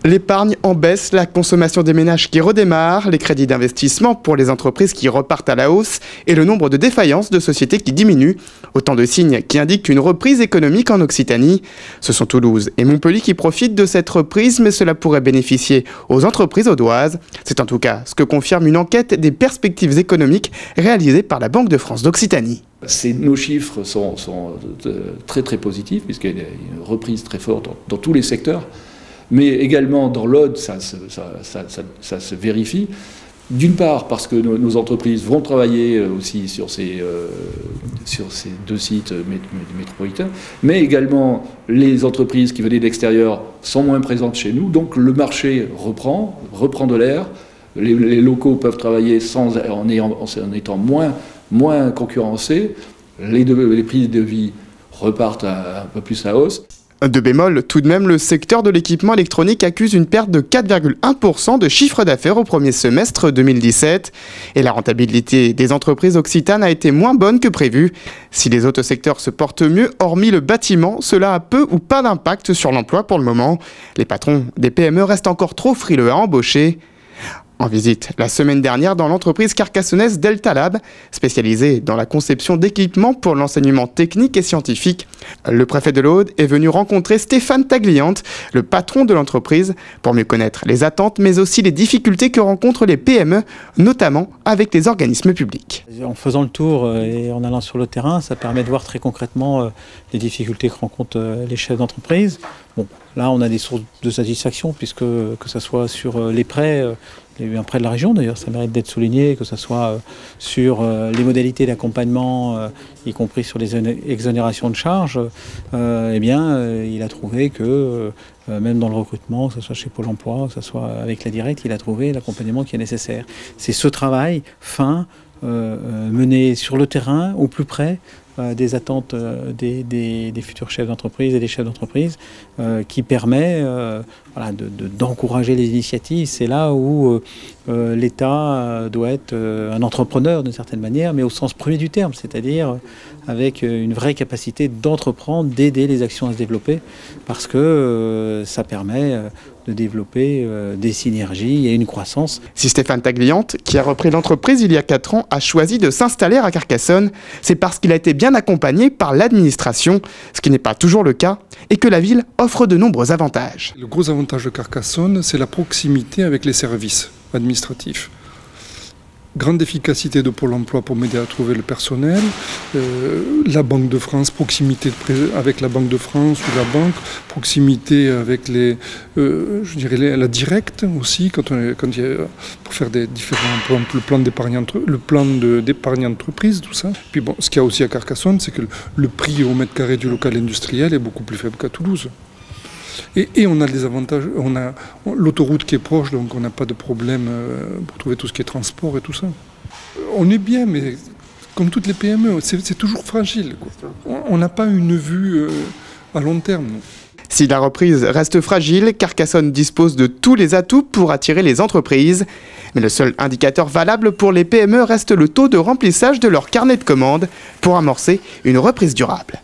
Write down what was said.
L'épargne en baisse, la consommation des ménages qui redémarre, les crédits d'investissement pour les entreprises qui repartent à la hausse et le nombre de défaillances de sociétés qui diminue. Autant de signes qui indiquent une reprise économique en Occitanie. Ce sont Toulouse et Montpellier qui profitent de cette reprise, mais cela pourrait bénéficier aux entreprises audoises. C'est en tout cas ce que confirme une enquête des perspectives économiques réalisée par la Banque de France d'Occitanie. Nos chiffres sont très très positifs puisqu'il y a une reprise très forte dans tous les secteurs. Mais également dans l'Aude, ça se vérifie. D'une part, parce que nos entreprises vont travailler aussi sur ces deux sites métropolitains, mais également les entreprises qui venaient de l'extérieur sont moins présentes chez nous, donc le marché reprend de l'air, les locaux peuvent travailler en étant moins concurrencés, les prix de vie repartent un peu plus à hausse. De bémol, tout de même, le secteur de l'équipement électronique accuse une perte de 4,1% de chiffre d'affaires au premier semestre 2017. Et la rentabilité des entreprises occitanes a été moins bonne que prévu. Si les autres secteurs se portent mieux, hormis le bâtiment, cela a peu ou pas d'impact sur l'emploi pour le moment. Les patrons des PME restent encore trop frileux à embaucher. En visite la semaine dernière dans l'entreprise carcassonnaise Delta Lab, spécialisée dans la conception d'équipements pour l'enseignement technique et scientifique. Le préfet de l'Aude est venu rencontrer Stéphane Tagliante, le patron de l'entreprise, pour mieux connaître les attentes mais aussi les difficultés que rencontrent les PME, notamment avec les organismes publics. En faisant le tour et en allant sur le terrain, ça permet de voir très concrètement les difficultés que rencontrent les chefs d'entreprise. Bon, là, on a des sources de satisfaction puisque que ce soit sur les prêts, il y a eu un prêt de la région d'ailleurs, ça mérite d'être souligné, que ce soit sur les modalités d'accompagnement, y compris sur les exonérations de charges, eh bien, il a trouvé que même dans le recrutement, que ce soit chez Pôle emploi, que ce soit avec la directe, il a trouvé l'accompagnement qui est nécessaire. C'est ce travail fin, mené sur le terrain, au plus près des attentes des futurs chefs d'entreprise et des chefs d'entreprise, qui permet d'encourager les initiatives. C'est là où l'État doit être un entrepreneur d'une certaine manière, mais au sens premier du terme, c'est-à-dire avec une vraie capacité d'entreprendre, d'aider les actions à se développer, parce que ça permet de développer des synergies et une croissance. Si Stéphane Tagliante, qui a repris l'entreprise il y a 4 ans, a choisi de s'installer à Carcassonne, c'est parce qu'il a été bien accompagné par l'administration, ce qui n'est pas toujours le cas, et que la ville offre de nombreux avantages. Le gros avantage de Carcassonne, c'est la proximité avec les services administratifs. Grande efficacité de Pôle emploi pour m'aider à trouver le personnel, la Banque de France, proximité avec la Banque de France ou la banque, proximité avec la directe aussi, pour faire des différents le plan d'épargne entreprise, tout ça. Puis bon, ce qu'il y a aussi à Carcassonne, c'est que le prix au mètre carré du local industriel est beaucoup plus faible qu'à Toulouse. Et on a des avantages, on a l'autoroute qui est proche, donc on n'a pas de problème pour trouver tout ce qui est transport et tout ça. On est bien, mais comme toutes les PME, c'est toujours fragile, quoi. On n'a pas une vue à long terme. Si la reprise reste fragile, Carcassonne dispose de tous les atouts pour attirer les entreprises. Mais le seul indicateur valable pour les PME reste le taux de remplissage de leur carnet de commandes pour amorcer une reprise durable.